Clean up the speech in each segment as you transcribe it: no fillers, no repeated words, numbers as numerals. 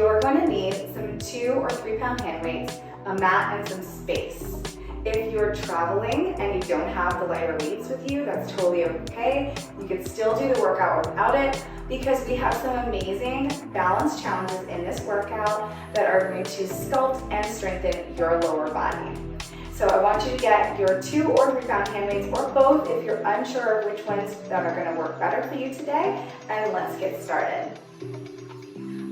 you're going to need some 2 or 3 pound hand weights, a mat, and some space. If you're traveling and you don't have the lighter weights with you, that's totally okay. You can still do the workout without it because we have some amazing balance challenges in this workout that are going to sculpt and strengthen your lower body. So I want you to get your 2 or 3 pound hand weights or both if you're unsure of which ones that are going to work better for you today, and let's get started.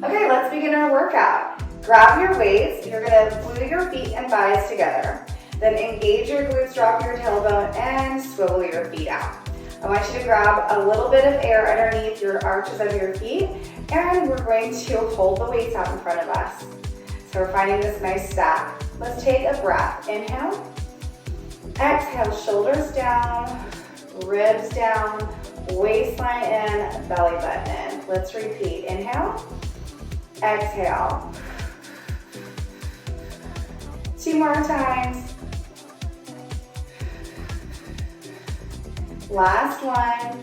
Okay, let's begin our workout. Grab your weights. You're going to glue your feet and thighs together. Then engage your glutes, drop your tailbone, and swivel your feet out. I want you to grab a little bit of air underneath your arches of your feet, and we're going to hold the weights out in front of us. So we're finding this nice stack. Let's take a breath. Inhale. Exhale, shoulders down, ribs down, waistline in, belly button in. Let's repeat. Inhale. Exhale. 2 more times. Last one.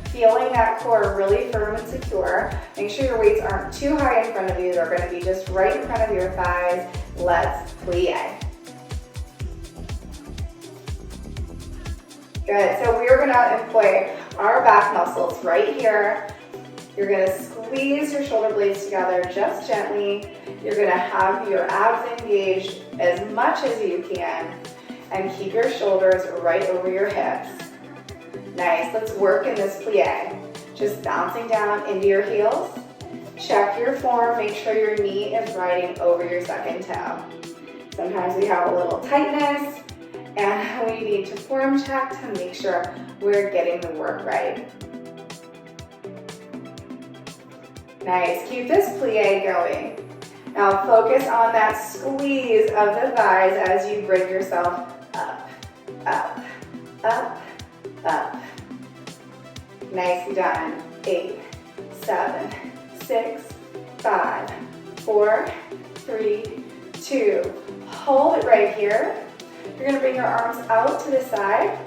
Feeling that core really firm and secure. Make sure your weights aren't too high in front of you. They're going to be just right in front of your thighs. Let's plie. Good. So we are going to employ our back muscles right here. You're going to squeeze your shoulder blades together just gently. You're going to have your abs engaged as much as you can. And keep your shoulders right over your hips. Nice, let's work in this plie. Just bouncing down into your heels. Check your form, make sure your knee is riding over your second toe. Sometimes we have a little tightness and we need to form check to make sure we're getting the work right. Nice, keep this plie going. Now focus on that squeeze of the thighs as you bring yourself up, up, up, up. Nicely done. 8, 7, 6, 5, 4, 3, 2. Hold it right here. You're gonna bring your arms out to the side.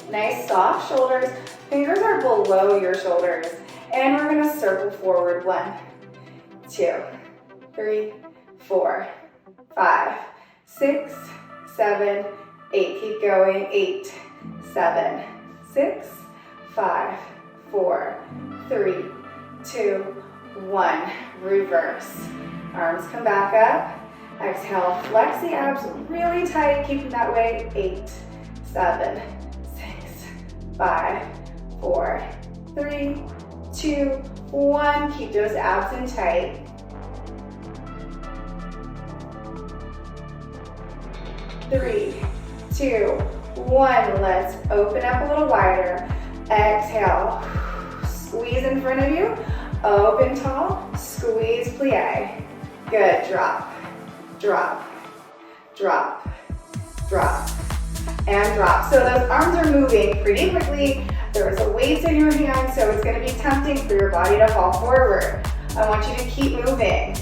Nice soft shoulders. Fingers are below your shoulders. And we're gonna circle forward. 1, 2, 3, 4, 5, 6, 7, 8. Keep going. 8, 7, 6, 5, 4, 3, 2, 1. Reverse. Arms come back up. Exhale. Flex the abs really tight. Keep them that way. 8, 7, 6, 5, 4, 3, 2, 1. Keep those abs in tight. 3, 2, 1. Let's open up a little wider. Exhale. Squeeze in front of you. Open tall. Squeeze plie. Good. Drop, drop, drop, drop, and drop. So those arms are moving pretty quickly. There's a weight in your hand, so it's going to be tempting for your body to fall forward. I want you to keep moving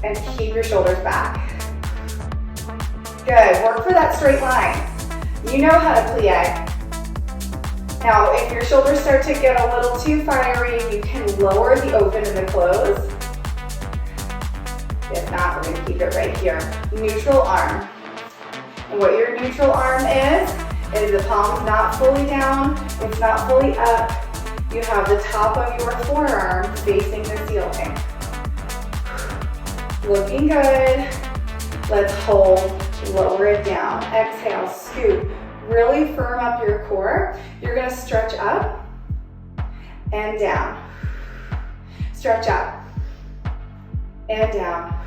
and keep your shoulders back. Good, work for that straight line. You know how to plie. Now, if your shoulders start to get a little too fiery, you can lower the open and the close. If not, we're gonna keep it right here. Neutral arm. And what your neutral arm is the palm's not fully down, it's not fully up. You have the top of your forearm facing the ceiling. Looking good. Let's hold. Lower it down. Exhale, scoop. Really firm up your core. You're going to stretch up and down. Stretch up and down.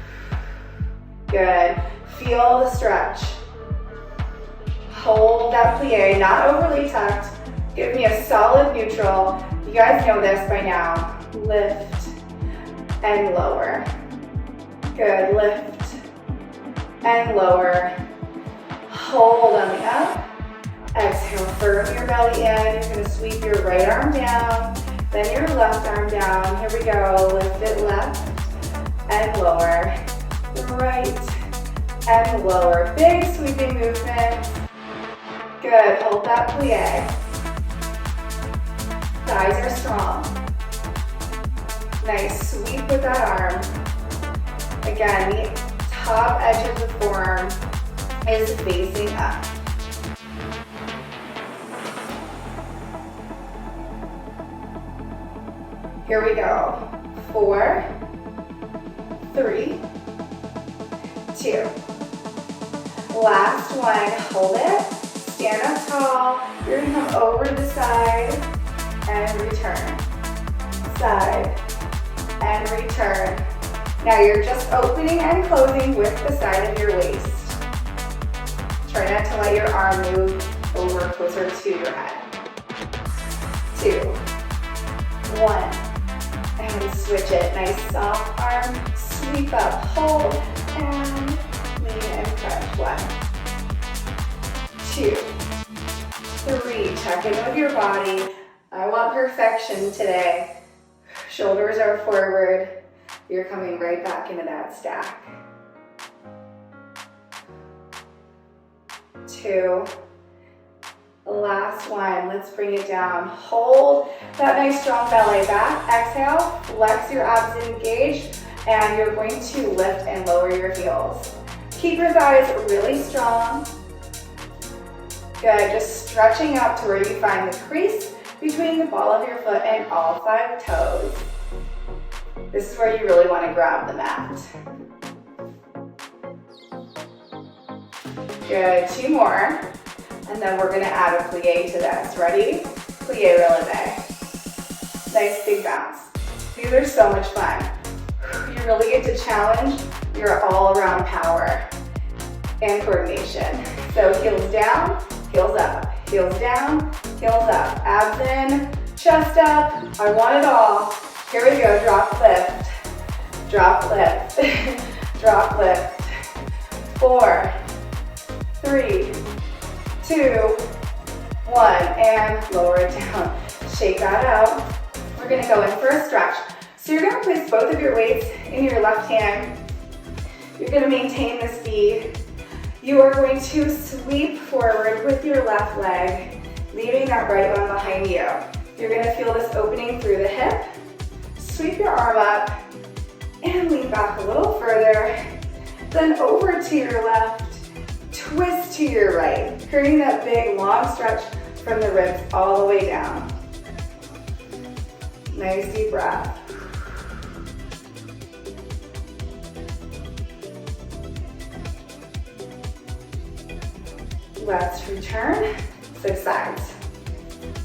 Good. Feel the stretch. Hold that plie, not overly tucked. Give me a solid neutral. You guys know this by now. Lift and lower. Good. Lift and lower. Hold on the up. Exhale, firm your belly in. You're going to sweep your right arm down, then your left arm down. Here we go. Lift it left and lower. Right and lower. Big sweeping movement. Good. Hold that plie. Thighs are strong. Nice sweep with that arm. Again, the top edge of the forearm is facing up. Here we go. 4, 3, 2. Last one, hold it. Stand up tall. You're gonna come over to the side and return. Side and return. Now you're just opening and closing with the side of your waist. Try not to let your arm move over closer to your head. 2, 1, and switch it. Nice soft arm, sweep up, hold, and lean and crunch. 1, 2, 3, check in with your body. I want perfection today. Shoulders are forward. You're coming right back into that stack. 2. Last one. Let's bring it down. Hold that nice strong belly back. Exhale, flex your abs engaged, and you're going to lift and lower your heels. Keep your thighs really strong. Good. Just stretching out to where you find the crease between the ball of your foot and all 5 toes. This is where you really want to grab the mat. Good, 2 more. And then we're gonna add a plie to this. Ready? Plie, relevé. Nice big bounce. These are so much fun. You really get to challenge your all-around power and coordination. So heels down, heels up. Heels down, heels up. Abs in, chest up. I want it all. Here we go, drop, lift. Drop, lift. Drop, lift. 4, 3, 2, 1, and lower it down. Shake that out. We're gonna go in for a stretch. So you're gonna place both of your weights in your left hand. You're gonna maintain the speed. You are going to sweep forward with your left leg, leaving that right one behind you. You're gonna feel this opening through the hip. Sweep your arm up and lean back a little further. Then over to your left, twist to your right, creating that big long stretch from the ribs all the way down. Nice deep breath. Let's return, switch sides.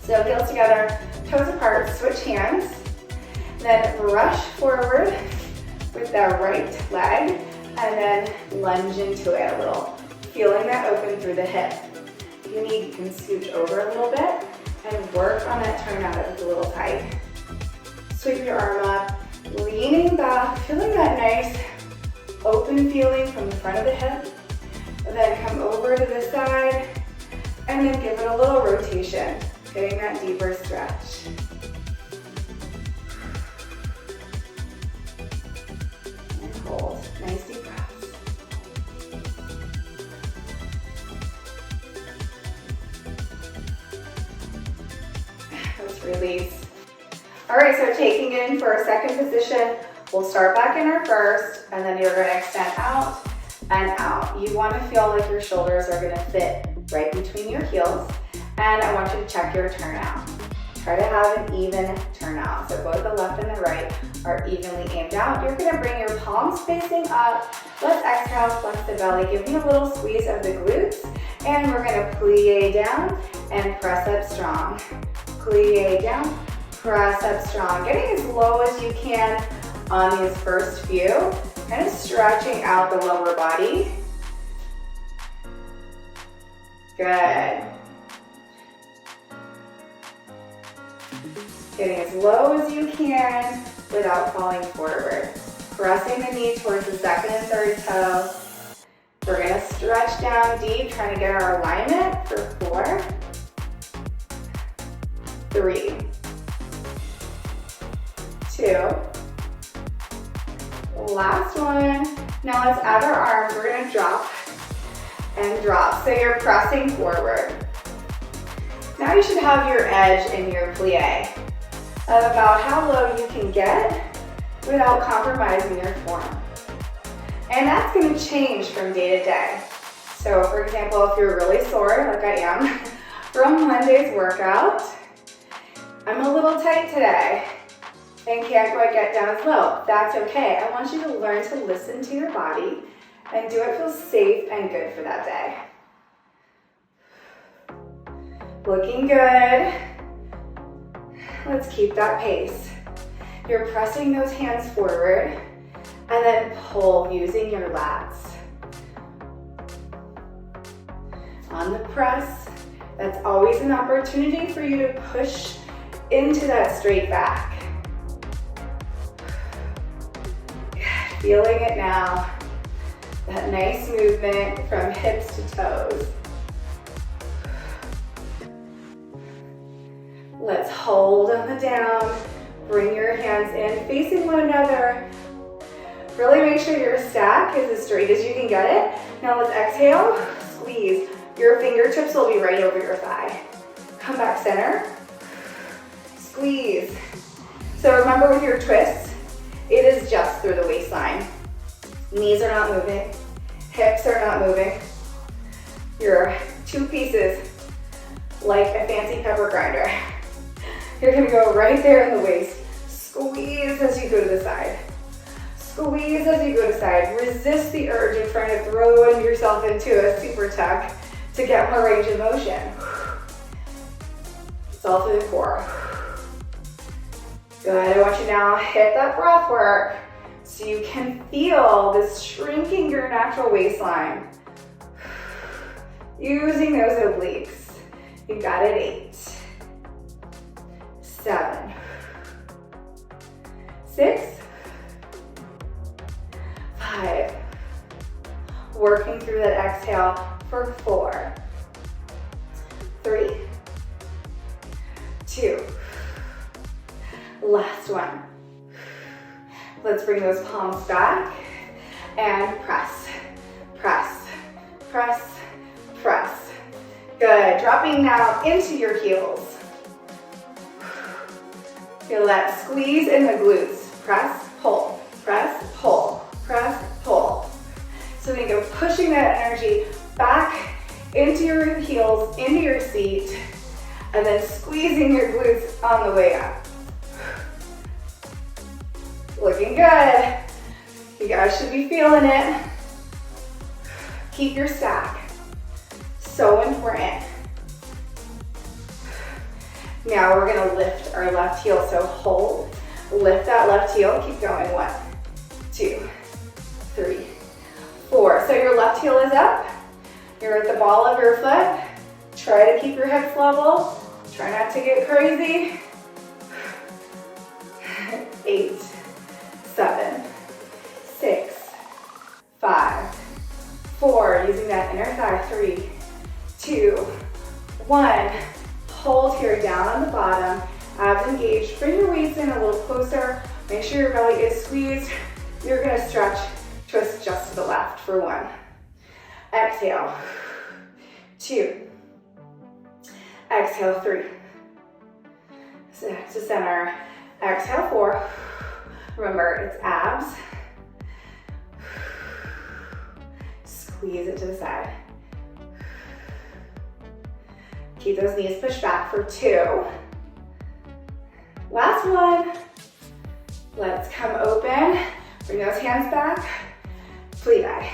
So heels together, toes apart, switch hands. Then rush forward with that right leg and then lunge into it a little. Feeling that open through the hip. If you need, you can scooch over a little bit and work on that turnout if it's a little tight. Sweep your arm up, leaning back, feeling that nice open feeling from the front of the hip. And then come over to the side and then give it a little rotation, getting that deeper stretch. And hold, nice deep breaths. Let's release. All right, so taking it in for a second position, we'll start back in our first, and then you're gonna extend out and out. You wanna feel like your shoulders are gonna fit right between your heels, and I want you to check your turnout. Try to have an even turnout. So both the left and the right are evenly aimed out. You're gonna bring your palms facing up. Let's exhale, flex the belly. Give me a little squeeze of the glutes, and we're gonna plie down and press up strong. Plie down, press up strong. Getting as low as you can on these first few. Kind of stretching out the lower body. Good. Getting as low as you can without falling forward. Pressing the knee towards the second and third toe. We're gonna stretch down deep, trying to get our alignment for 4, 3, 2, last one. Now let's add our arms. We're gonna drop and drop. So you're pressing forward. Now you should have your edge in your plie of about how low you can get without compromising your form. And that's going to change from day to day. So for example, if you're really sore, like I am, from Monday's workout, I'm a little tight today and can't quite get down as low. That's okay. I want you to learn to listen to your body and do what feels safe and good for that day. Looking good. Let's keep that pace. You're pressing those hands forward and then pull using your lats. On the press, that's always an opportunity for you to push into that straight back. Feeling it now. That nice movement from hips to toes. Let's hold on the down. Bring your hands in, facing one another. Really make sure your stack is as straight as you can get it. Now let's exhale, squeeze. Your fingertips will be right over your thigh. Come back center, squeeze. So remember with your twists, it is just through the waistline. Knees are not moving, hips are not moving. Your two pieces, like a fancy pepper grinder. You're gonna go right there in the waist. Squeeze as you go to the side. Squeeze as you go to side. Resist the urge of trying to throw yourself into a super tuck to get more range of motion. It's all through the core. Good, I want you now to hit that breath work so you can feel this shrinking your natural waistline. Using those obliques. You got it, 8, 7, 6, 5. Working through that exhale for 4, 3, 2. Last one. Let's bring those palms back and press, press, press, press. Good, dropping now into your heels. Feel that squeeze in the glutes. Press, pull, press, pull, press, pull. So then go pushing that energy back into your heels, into your seat, and then squeezing your glutes on the way up. Looking good. You guys should be feeling it. Keep your stack. So important. Now we're gonna lift our left heel, so hold. Lift that left heel, keep going. 1, 2, 3, 4. So your left heel is up. You're at the ball of your foot. Try to keep your hips level. Try not to get crazy. 8, 7, 6, 5, 4. Using that inner thigh. 3, 2, 1. Hold here, down on the bottom. Abs engaged. Bring your weights in a little closer. Make sure your belly is squeezed. You're gonna stretch, twist just to the left for 1. Exhale. 2. Exhale, 3. Back to center. Exhale, 4. Remember, it's abs. Squeeze it to the side. Keep those knees pushed back for 2. Last one. Let's come open. Bring those hands back. Plie.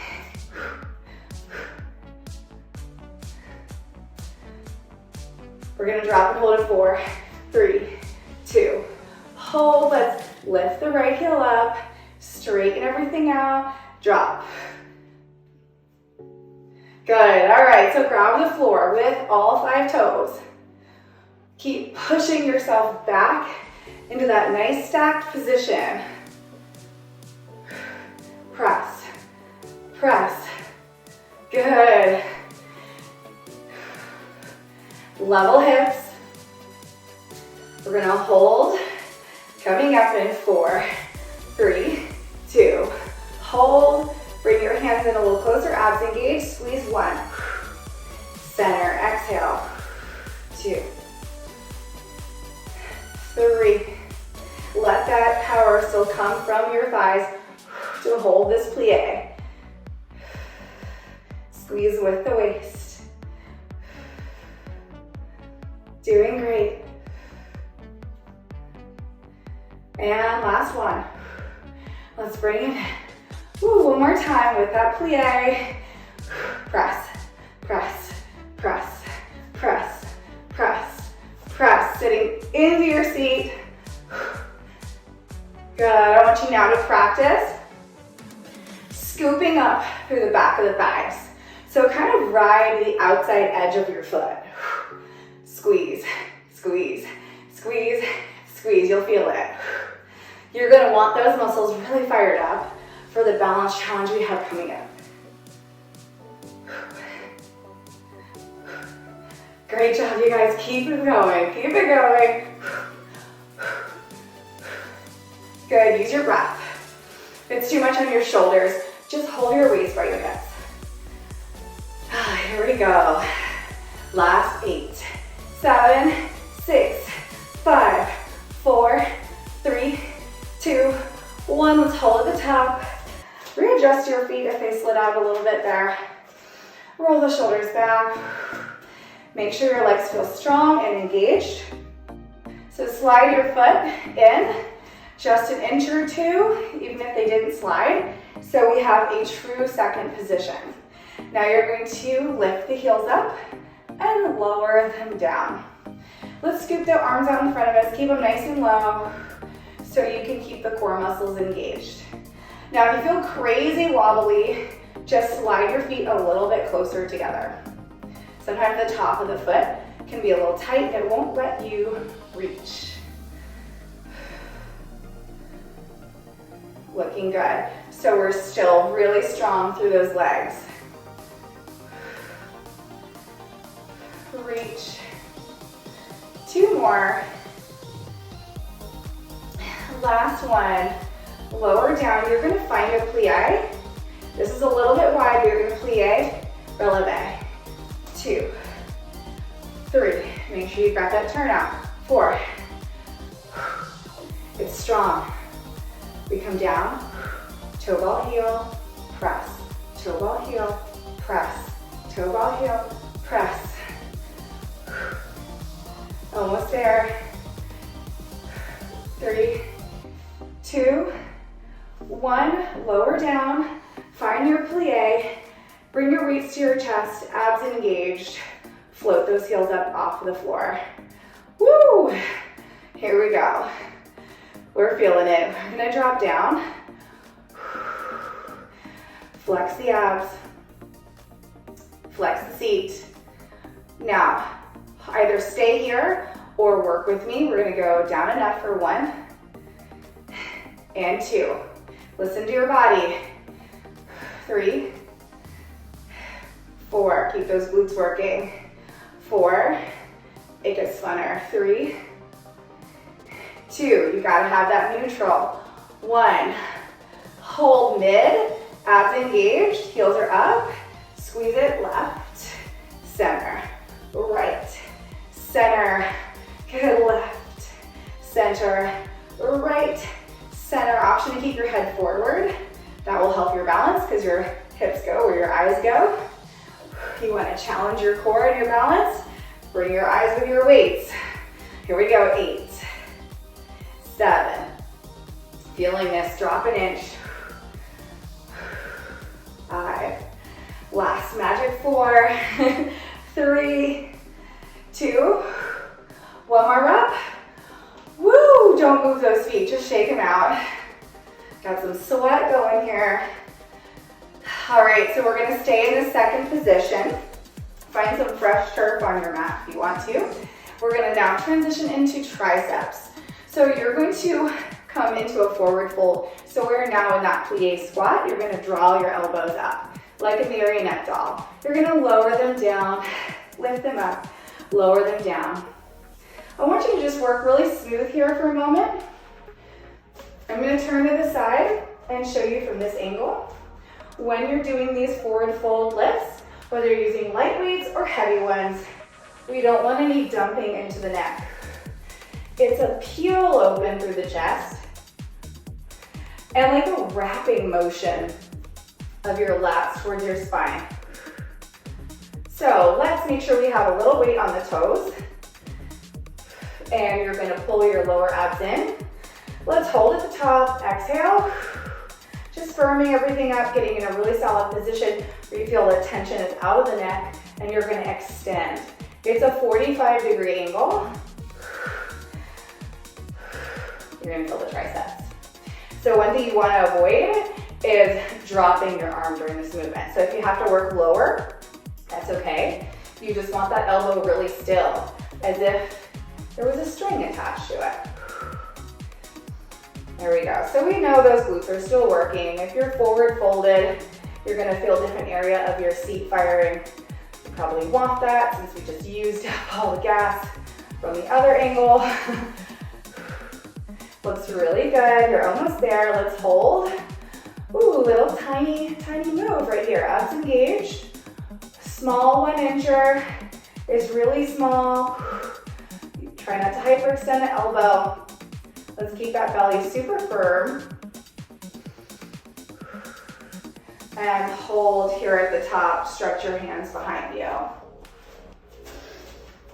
We're gonna drop and hold it 4, 3, 2. Hold. Let's lift the right heel up. Straighten everything out. Drop. Good, all right, so grab the floor with all 5 toes. Keep pushing yourself back into that nice stacked position. Press, press, good. Level hips. We're gonna hold, coming up in 4, 3, 2, hold. Bring your hands in a little closer, abs engaged, squeeze 1. Center, exhale, 2, 3. Let that power still come from your thighs to hold this plie. Squeeze with the waist. Doing great. And last one. Let's bring it in. Ooh, one more time with that plie. Press, press, press, press, press, press. Sitting into your seat. Good. I want you now to practice scooping up through the back of the thighs. So kind of ride the outside edge of your foot. Squeeze, squeeze, squeeze, squeeze. You'll feel it. You're going to want those muscles really fired up for the balance challenge we have coming up. Great job, you guys. Keep it going. Keep it going. Good. Use your breath. If it's too much on your shoulders, just hold your waist by your hips. Here we go. Last 8, 7, 6, 5, 4, 3, 2, 1. Let's hold at the top. Readjust your feet if they slid out a little bit there. Roll the shoulders back. Make sure your legs feel strong and engaged. So slide your foot in just an inch or two, even if they didn't slide. So we have a true second position. Now you're going to lift the heels up and lower them down. Let's scoop the arms out in front of us. Keep them nice and low so you can keep the core muscles engaged. Now if you feel crazy wobbly, just slide your feet a little bit closer together. Sometimes the top of the foot can be a little tight and it won't let you reach. Looking good. So we're still really strong through those legs. Reach. 2 more. Last one. Lower down. You're going to find a plie. This is a little bit wide. You're going to plie, relevé. 2, 3. Make sure you got that turnout. 4. It's strong. We come down. Toe ball heel. Press. Toe ball heel. Press. Toe ball heel. Press. Almost there. 3, 2, 1. Lower down. Find your plie. Bring your weights to your chest, abs engaged. Float those heels up off the floor. Woo! Here we go. We're feeling it. We're gonna drop down. Flex the abs. Flex the seat. Now, either stay here or work with me. We're gonna go down and up for 1 and 2. Listen to your body. 3, 4, keep those glutes working. 4, it gets funner. 3, 2, you gotta have that neutral. 1, hold mid, abs engaged, heels are up, squeeze it, left, center, right, center, good, left, center, right, center. Option to keep your head forward. That will help your balance because your hips go where your eyes go. You want to challenge your core and your balance. Bring your eyes with your weights. Here we go. 8, 7. Feeling this. Drop an inch. 5. Last magic 4. 3, 2. One more rep. Woo! Don't move those feet. Just shake them out. Got some sweat going here. All right, so we're gonna stay in the second position. Find some fresh turf on your mat if you want to. We're gonna now transition into triceps. So you're going to come into a forward fold. So we're now in that plie squat. You're gonna draw your elbows up like a marionette doll. You're gonna lower them down, lift them up, lower them down. I want you to just work really smooth here for a moment. I'm gonna turn to the side and show you from this angle. When you're doing these forward fold lifts, whether you're using light weights or heavy ones, we don't want any dumping into the neck. It's a peel open through the chest and like a wrapping motion of your lats towards your spine. So let's make sure we have a little weight on the toes. And you're gonna pull your lower abs in. Let's hold at the top, exhale. Just firming everything up, getting in a really solid position where you feel the tension is out of the neck, and you're gonna extend. It's a 45-degree angle. You're gonna feel the triceps. So one thing you wanna avoid is dropping your arm during this movement. So if you have to work lower, that's okay. You just want that elbow really still, as if there was a string attached to it. There we go. So we know those glutes are still working. If you're forward folded, you're gonna feel a different area of your seat firing. You probably want that since we just used all the gas from the other angle. Looks really good. You're almost there. Let's hold. Ooh, little tiny move right here. Abs engaged. Small 1-incher is really small. Try not to hyperextend the elbow. Let's keep that belly super firm. And hold here at the top. Stretch your hands behind you.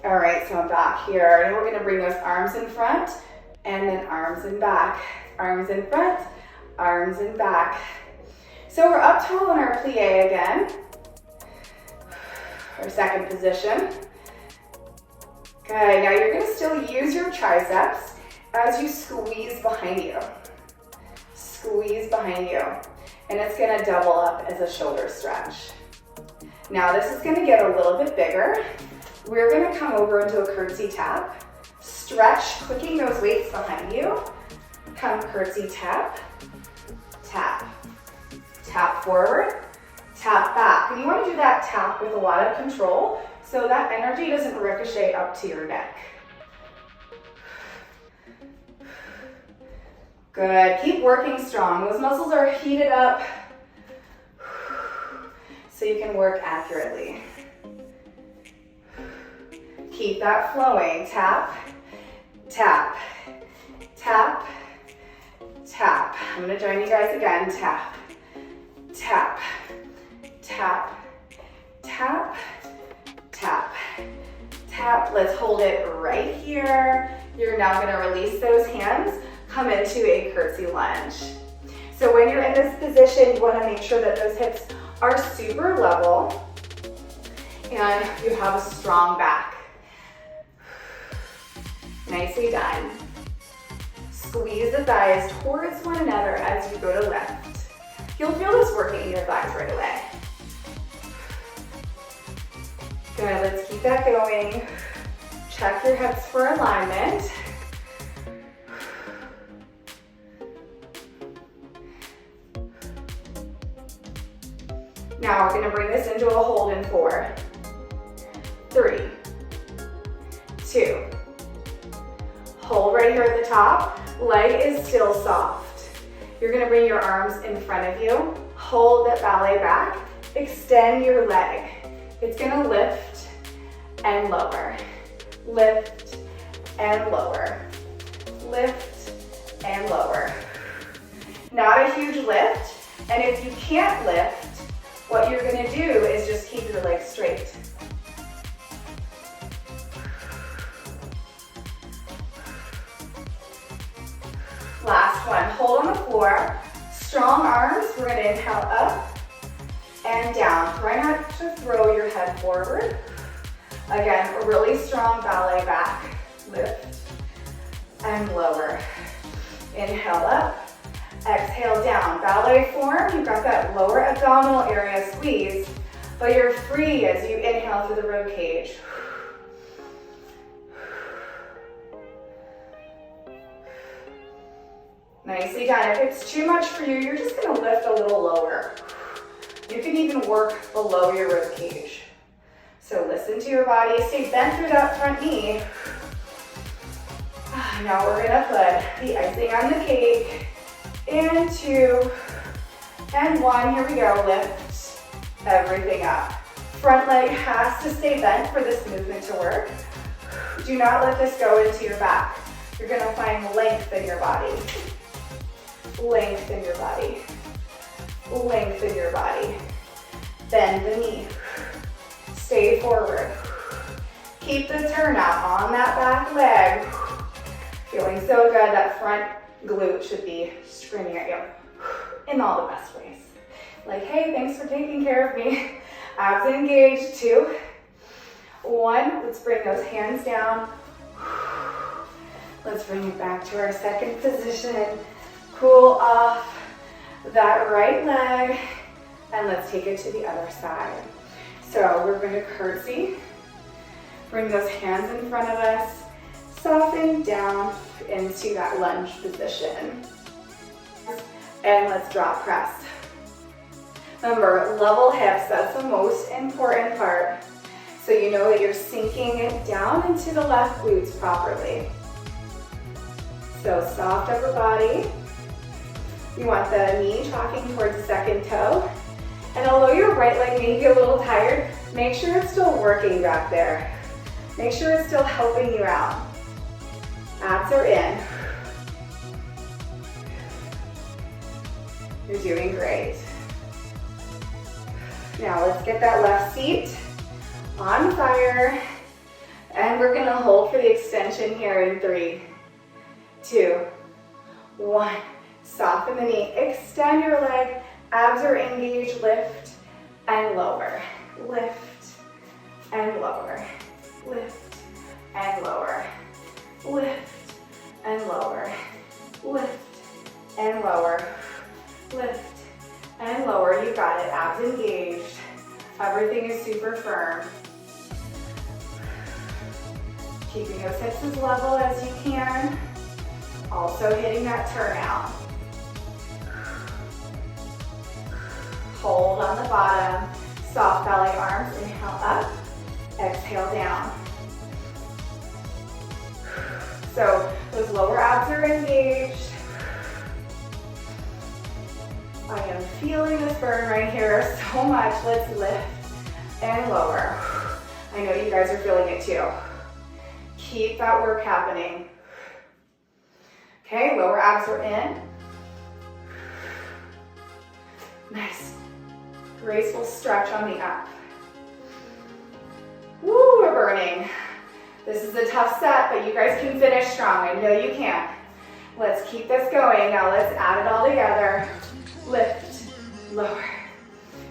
All right, so I'm back here. And we're gonna bring those arms in front and then arms in back. Arms in front, arms in back. So we're up tall in our plie again. Our second position. Good, now you're gonna still use your triceps as you squeeze behind you. Squeeze behind you. And it's gonna double up as a shoulder stretch. Now this is gonna get a little bit bigger. We're gonna come over into a curtsy tap. Stretch, clicking those weights behind you. Come curtsy tap, tap. Tap forward, tap back. And you wanna do that tap with a lot of control so that energy doesn't ricochet up to your neck. Good, keep working strong. Those muscles are heated up so you can work accurately. Keep that flowing. Tap, tap, tap, tap. I'm gonna join you guys again. Tap, tap, tap, tap, tap, tap. Let's hold it right here. You're now gonna release those hands. Come into a curtsy lunge. So when you're in this position, you wanna make sure that those hips are super level and you have a strong back. Nicely done. Squeeze the thighs towards one another as you go to lift. You'll feel this working in your thighs right away. Good, let's keep that going. Check your hips for alignment. Now we're gonna bring this into a hold in 4, 3, 2. Hold right here at the top. Leg is still soft. You're gonna bring your arms in front of you. Hold that ballet back. Extend your leg. It's gonna lift and lower. Lift and lower. Lift and lower. Not a huge lift. And if you can't lift, what you're gonna do is just keep your legs straight. Last one, hold on the floor. Strong arms, we're gonna inhale up and down. Try not to throw your head forward. Again, a really strong ballet back. Lift and lower. Inhale up. Exhale down, ballet form. You've got that lower abdominal area squeezed, but you're free as you inhale through the rib cage. Nicely done. If it's too much for you, you're just gonna lift a little lower. You can even work below your rib cage. So listen to your body, stay bent through that front knee. Now we're gonna put the icing on the cake. And 2, and 1, here we go, lift everything up. Front leg has to stay bent for this movement to work. Do not let this go into your back. You're gonna find length in your body. Length in your body. Length in your body. Bend the knee. Stay forward. Keep the turnout on that back leg. Feeling so good, that front glute should be screaming at you in all the best ways. Like, hey, thanks for taking care of me. Abs engaged, 2, 1. Let's bring those hands down. Let's bring it back to our second position. Cool off that right leg, and let's take it to the other side. So we're going to curtsy. Bring those hands in front of us. Soften down into that lunge position. And let's drop press. Remember, level hips, that's the most important part. So you know that you're sinking it down into the left glutes properly. So soft upper body. You want the knee talking towards the second toe. And although your right leg may be a little tired, make sure it's still working back there. Make sure it's still helping you out. Abs are in. You're doing great. Now let's get that left seat on fire. And we're gonna hold for the extension here in 3, 2, 1. Soften the knee, extend your leg, abs are engaged, lift and lower. Lift and lower. Lift and lower. Lift and lower. Lift and lower. Lift and lower. You got it. Abs engaged. Everything is super firm. Keeping those hips as level as you can. Also hitting that turnout. Hold on the bottom. Soft belly arms. Inhale up. Exhale down. So those lower abs are engaged. I am feeling this burn right here so much. Let's lift and lower. I know you guys are feeling it too. Keep that work happening. Okay, lower abs are in. Nice. Graceful stretch on the up. Woo, we're burning. This is a tough set, but you guys can finish strong. I know you can. Let's keep this going. Now let's add it all together. Lift, lower,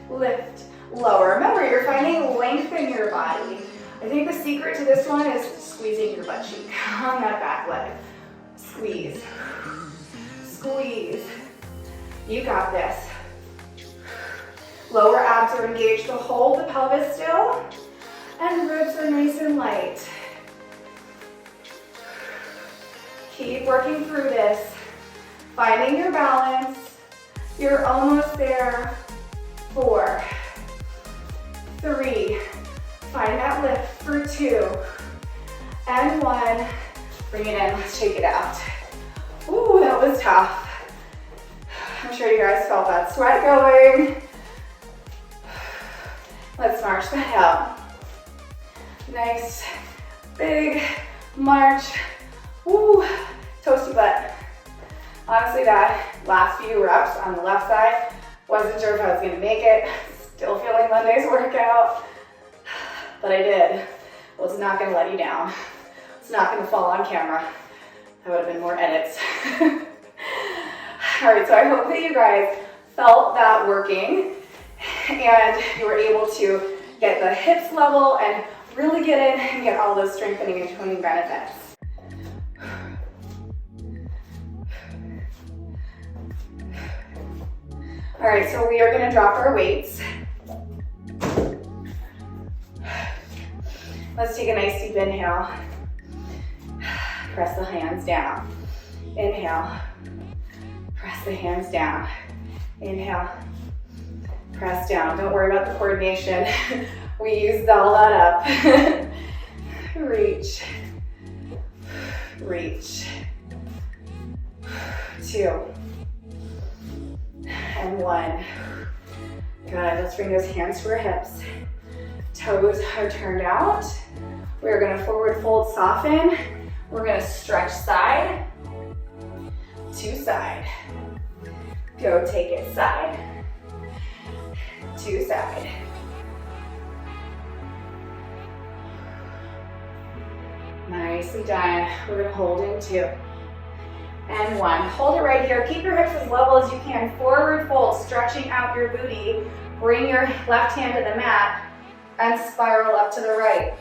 lift, lower. Remember, you're finding length in your body. I think the secret to this one is squeezing your butt cheek on that back leg. Squeeze, squeeze. You got this. Lower abs are engaged, so hold the pelvis still, and ribs are nice and light. Keep working through this, finding your balance. You're almost there. 4, 3, find that lift for 2, and 1. Bring it in, let's shake it out. Ooh, that was tough. I'm sure you guys felt that sweat going. Let's march that out. Nice, big march. Woo, toasty butt. Honestly, that last few reps on the left side, wasn't sure if I was gonna make it. Still feeling Monday's workout, but I did. Well, it's not gonna let you down. It's not gonna fall on camera. That would have been more edits. All right, so I hope that you guys felt that working and you were able to get the hips level and really get in and get all those strengthening and toning benefits. All right, so we are gonna drop our weights. Let's take a nice deep inhale. Press the hands down. Inhale. Press the hands down. Inhale. Press down. Don't worry about the coordination. We used all that up. Reach. Reach. 2. And 1. Good. Let's bring those hands to our hips. Toes are turned out. We're going to forward fold, soften. We're gonna stretch side to side. Go take it side to side. Nicely done. We're gonna hold in 2 and 1. Hold it right here. Keep your hips as level as you can. Forward fold, stretching out your booty. Bring your left hand to the mat and spiral up to the right.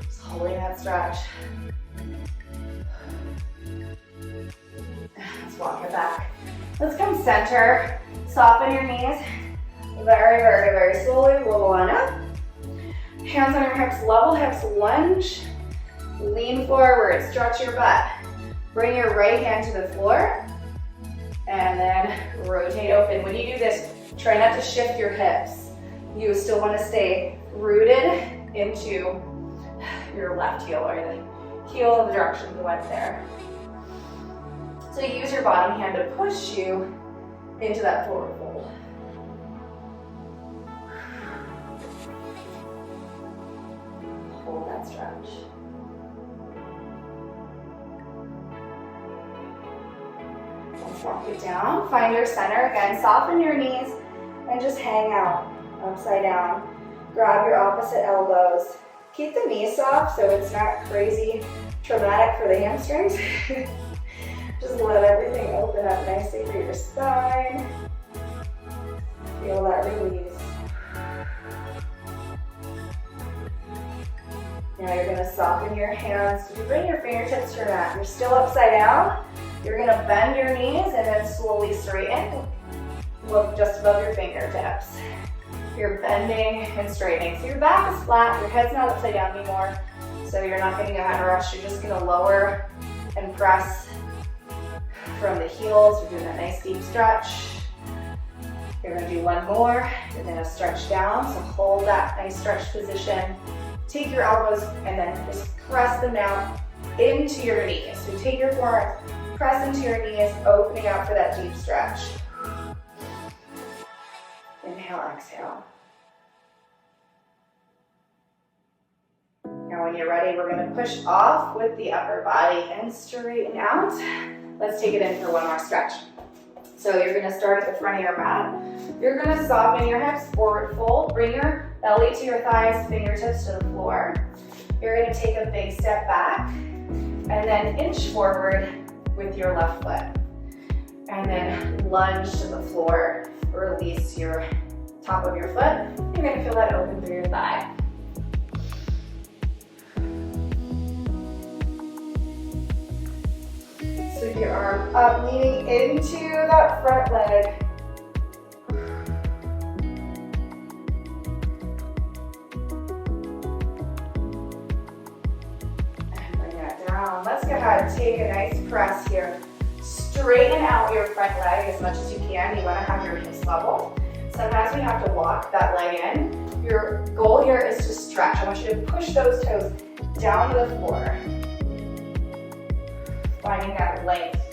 Just holding that stretch. Let's walk it back. Let's come center. Soften your knees. Very, very, very slowly roll on up. Hands on your hips, level hips, lunge. Lean forward, stretch your butt. Bring your right hand to the floor. And then rotate open. When you do this, try not to shift your hips. You still want to stay rooted into your left heel or the heel of the direction you went there. So use your bottom hand to push you into that forward fold. Hold that stretch. Let's walk it down. Find your center. Again, soften your knees and just hang out upside down. Grab your opposite elbows. Keep the knees soft so it's not crazy traumatic for the hamstrings. Just let everything open up nicely for your spine. Feel that release. Now you're going to soften your hands. You bring your fingertips to your mat. You're still upside down. You're going to bend your knees and then slowly straighten. Look just above your fingertips. You're bending and straightening. So your back is flat. Your head's not upside down anymore. So you're not getting a head rush. You're just going to lower and press from the heels. We're doing that nice deep stretch. You're going to do one more. You're going to stretch down. So hold that nice stretch position. Take your elbows and then just press them down into your knees. So take your forearms, press into your knees, opening out for that deep stretch. Inhale, exhale. Now when you're ready, we're going to push off with the upper body and straighten out. Let's take it in for one more stretch. So you're going to start at the front of your mat. You're going to soften your hips, forward fold. Bring your belly to your thighs, fingertips to the floor. You're going to take a big step back and then inch forward with your left foot. And then lunge to the floor. Release your top of your foot. You're going to feel that open through your thigh. Sweep your arm up, leaning into that front leg. And bring that down. Let's go ahead and take a nice press here. Straighten out your front leg as much as you can. You want to have your hips level. Sometimes we have to walk that leg in. Your goal here is to stretch. I want you to push those toes down to the floor. Finding that length.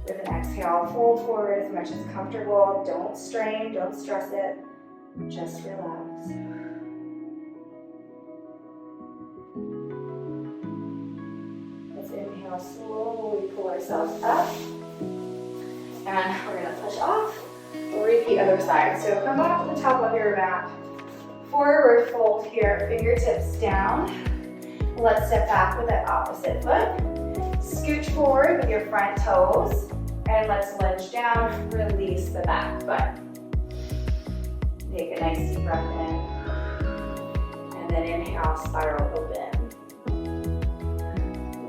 With an exhale, fold forward as much as comfortable. Don't strain, don't stress it. Just relax. Let's inhale, slowly pull ourselves up. And we're going to push off. We'll repeat other side. So come back to the top of your mat. Forward fold here, fingertips down. Let's step back with that opposite foot. Scooch forward with your front toes. And let's lunge down, release the back foot. Take a nice deep breath in. And then inhale, spiral open.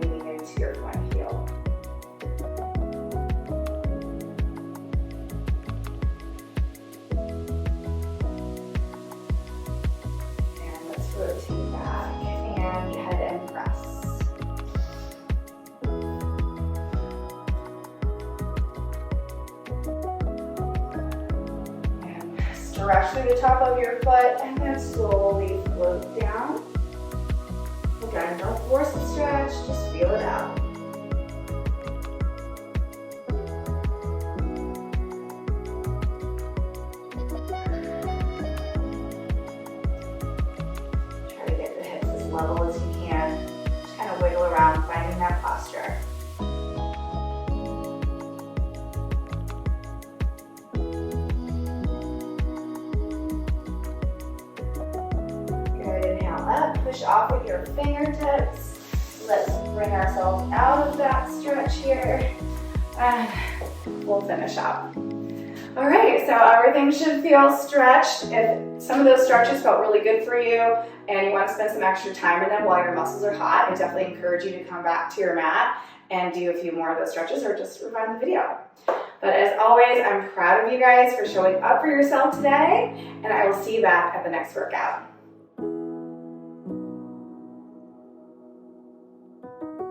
Leaning into your front heel. And let's rotate back and head and press. Stretch through the top of your foot and then slowly float down. Again, don't force the stretch, just feel it out. level as you can. Just kind of wiggle around, finding that posture. Good, inhale up, push off with your fingertips. Let's bring ourselves out of that stretch here. And we'll finish up. All right, so everything should feel stretched. If some of those stretches felt really good for you and you want to spend some extra time in them while your muscles are hot, I definitely encourage you to come back to your mat and do a few more of those stretches or just rewind the video. But as always, I'm proud of you guys for showing up for yourself today, and I will see you back at the next workout.